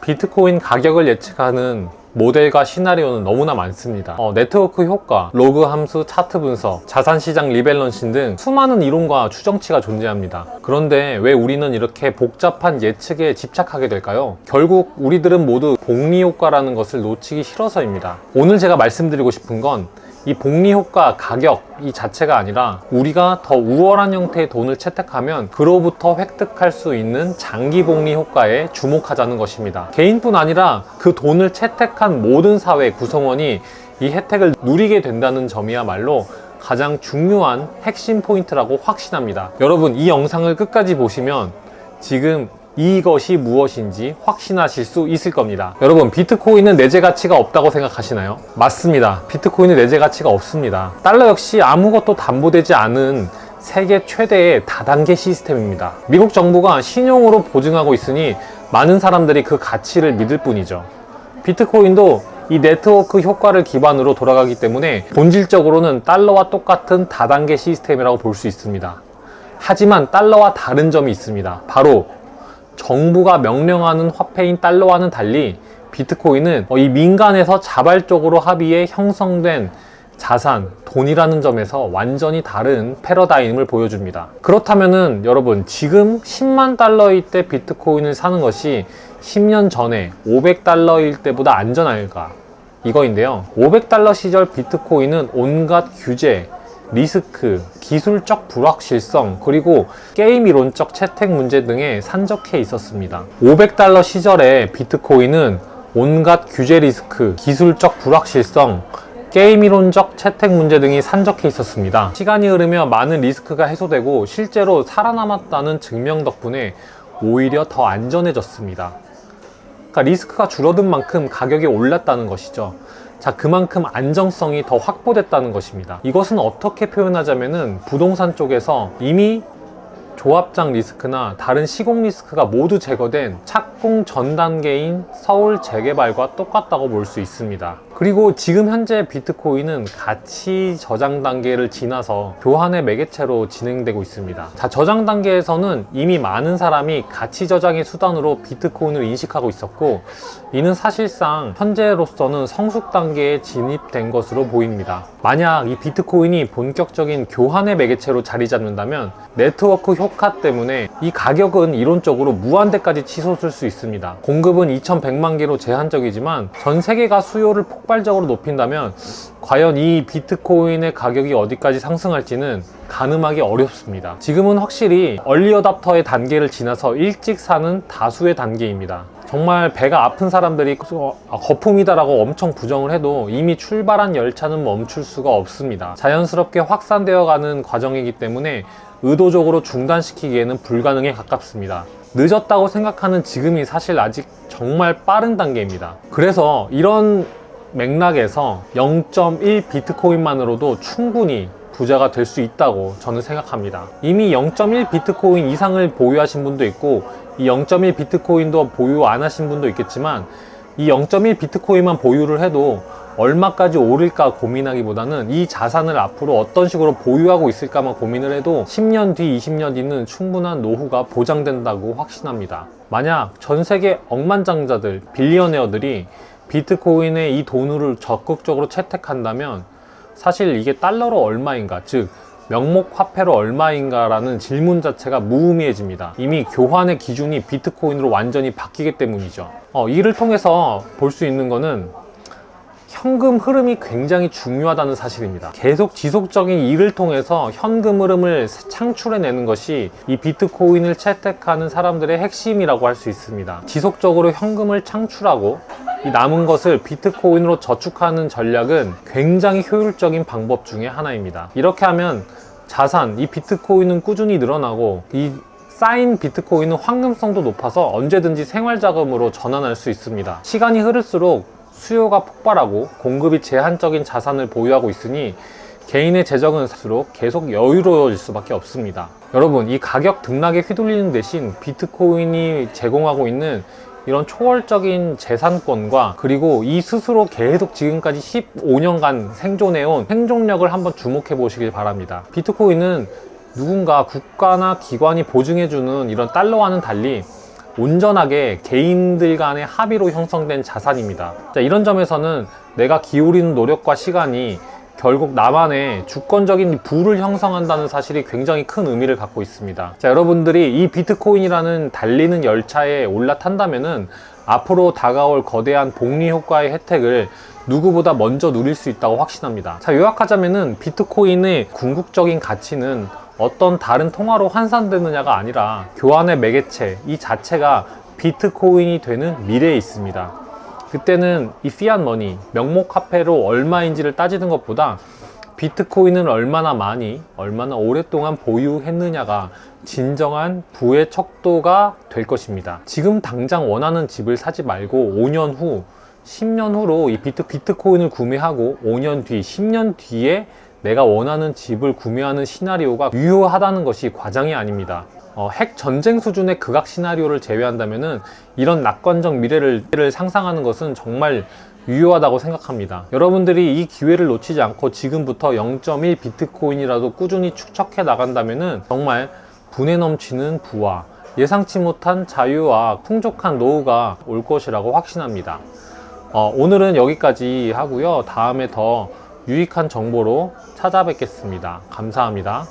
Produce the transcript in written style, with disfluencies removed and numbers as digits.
비트코인 가격을 예측하는 모델과 시나리오는 너무나 많습니다. 네트워크 효과, 로그 함수, 차트 분석, 자산시장 리밸런싱 등 수많은 이론과 추정치가 존재합니다. 그런데 왜 우리는 이렇게 복잡한 예측에 집착하게 될까요? 결국 우리들은 모두 복리 효과라는 것을 놓치기 싫어서입니다. 오늘 제가 말씀드리고 싶은 건 이 복리 효과 가격 이 자체가 아니라 우리가 더 우월한 형태의 돈을 채택하면 그로부터 획득할 수 있는 장기 복리 효과에 주목하자는 것입니다. 개인뿐 아니라 그 돈을 채택한 모든 사회 구성원이 이 혜택을 누리게 된다는 점이야말로 가장 중요한 핵심 포인트라고 확신합니다. 여러분, 이 영상을 끝까지 보시면 지금 이것이 무엇인지 확신하실 수 있을 겁니다. 여러분, 비트코인은 내재 가치가 없다고 생각하시나요? 맞습니다. 비트코인은 내재 가치가 없습니다. 달러 역시 아무것도 담보되지 않은 세계 최대의 다단계 시스템입니다. 미국 정부가 신용으로 보증하고 있으니 많은 사람들이 그 가치를 믿을 뿐이죠. 비트코인도 이 네트워크 효과를 기반으로 돌아가기 때문에 본질적으로는 달러와 똑같은 다단계 시스템이라고 볼 수 있습니다. 하지만 달러와 다른 점이 있습니다. 바로 정부가 명령하는 화폐인 달러와는 달리 비트코인은 이 민간에서 자발적으로 합의해 형성된 자산, 돈이라는 점에서 완전히 다른 패러다임을 보여줍니다. 그렇다면은 여러분, 지금 10만 달러일 때 비트코인을 사는 것이 10년 전에 500달러일 때보다 안전할까? 이거인데요. 500달러 시절 비트코인은 온갖 규제, 리스크, 기술적 불확실성, 그리고 게임 이론적 채택 문제 등에 산적해 있었습니다. 500달러 시절에 비트코인은 온갖 규제 리스크, 기술적 불확실성, 게임 이론적 채택 문제 등이 산적해 있었습니다. 시간이 흐르며 많은 리스크가 해소되고 실제로 살아남았다는 증명 덕분에 오히려 더 안전해졌습니다. 그러니까 리스크가 줄어든 만큼 가격이 올랐다는 것이죠. 자, 그만큼 안정성이 더 확보됐다는 것입니다. 이것은 어떻게 표현하자면은 부동산 쪽에서 이미 조합장 리스크나 다른 시공 리스크가 모두 제거된 착공 전 단계인 서울 재개발과 똑같다고 볼 수 있습니다. 그리고 지금 현재 비트코인은 가치 저장 단계를 지나서 교환의 매개체로 진행되고 있습니다. 자, 저장 단계에서는 이미 많은 사람이 가치 저장의 수단으로 비트코인을 인식하고 있었고, 이는 사실상 현재로서는 성숙 단계에 진입된 것으로 보입니다. 만약 이 비트코인이 본격적인 교환의 매개체로 자리 잡는다면 네트워크 효과 때문에 이 가격은 이론적으로 무한대까지 치솟을 수 있습니다. 공급은 2100만 개로 제한적이지만 전 세계가 수요를 폭발적으로 높인다면 과연 이 비트코인의 가격이 어디까지 상승할지는 가늠하기 어렵습니다. 지금은 확실히 얼리 어답터의 단계를 지나서 일찍 사는 다수의 단계입니다. 정말 배가 아픈 사람들이 거품이다라고 엄청 부정을 해도 이미 출발한 열차는 멈출 수가 없습니다. 자연스럽게 확산되어 가는 과정이기 때문에 의도적으로 중단시키기에는 불가능에 가깝습니다. 늦었다고 생각하는 지금이 사실 아직 정말 빠른 단계입니다. 그래서 이런 맥락에서 0.1 비트코인만으로도 충분히 부자가 될 수 있다고 저는 생각합니다. 이미 0.1 비트코인 이상을 보유하신 분도 있고 이 0.1 비트코인도 보유 안 하신 분도 있겠지만 이 0.1 비트코인만 보유를 해도 얼마까지 오를까 고민하기보다는 이 자산을 앞으로 어떤 식으로 보유하고 있을까만 고민을 해도 10년 뒤, 20년 뒤는 충분한 노후가 보장된다고 확신합니다. 만약 전 세계 억만장자들, 빌리어네어들이 비트코인의 이 돈을 적극적으로 채택한다면 사실 이게 달러로 얼마인가, 즉 명목 화폐로 얼마인가 라는 질문 자체가 무의미해집니다. 이미 교환의 기준이 비트코인으로 완전히 바뀌기 때문이죠. 이를 통해서 볼 수 있는 거는 현금 흐름이 굉장히 중요하다는 사실입니다. 계속 지속적인 일을 통해서 현금 흐름을 창출해내는 것이 이 비트코인을 채택하는 사람들의 핵심이라고 할 수 있습니다. 지속적으로 현금을 창출하고 이 남은 것을 비트코인으로 저축하는 전략은 굉장히 효율적인 방법 중에 하나입니다. 이렇게 하면 자산, 이 비트코인은 꾸준히 늘어나고 이 쌓인 비트코인은 황금성도 높아서 언제든지 생활자금으로 전환할 수 있습니다. 시간이 흐를수록 수요가 폭발하고 공급이 제한적인 자산을 보유하고 있으니 개인의 재정은 갈수록 계속 여유로워질 수밖에 없습니다. 여러분, 이 가격 등락에 휘둘리는 대신 비트코인이 제공하고 있는 이런 초월적인 재산권과 그리고 이 스스로 계속 지금까지 15년간 생존해온 생존력을 한번 주목해 보시길 바랍니다. 비트코인은 누군가 국가나 기관이 보증해주는 이런 달러와는 달리 온전하게 개인들 간의 합의로 형성된 자산입니다. 자, 이런 점에서는 내가 기울이는 노력과 시간이 결국 나만의 주권적인 부를 형성한다는 사실이 굉장히 큰 의미를 갖고 있습니다. 자, 여러분들이 이 비트코인이라는 달리는 열차에 올라탄다면은 앞으로 다가올 거대한 복리 효과의 혜택을 누구보다 먼저 누릴 수 있다고 확신합니다. 자, 요약하자면은 비트코인의 궁극적인 가치는 어떤 다른 통화로 환산되느냐가 아니라 교환의 매개체 이 자체가 비트코인이 되는 미래에 있습니다. 그때는 이 피앗 머니, 명목 화폐로 얼마인지를 따지는 것보다 비트코인을 얼마나 많이, 얼마나 오랫동안 보유했느냐가 진정한 부의 척도가 될 것입니다. 지금 당장 원하는 집을 사지 말고 5년 후, 10년 후로 이 비트코인을 구매하고 5년 뒤, 10년 뒤에 내가 원하는 집을 구매하는 시나리오가 유효하다는 것이 과장이 아닙니다. 핵 전쟁 수준의 극악 시나리오를 제외한다면은 이런 낙관적 미래를 상상하는 것은 정말 유효하다고 생각합니다. 여러분들이 이 기회를 놓치지 않고 지금부터 0.1 비트코인이라도 꾸준히 축적해 나간다면은 정말 분에 넘치는 부와 예상치 못한 자유와 풍족한 노후가 올 것이라고 확신합니다. 오늘은 여기까지 하고요. 다음에 더 유익한 정보로 찾아뵙겠습니다. 감사합니다.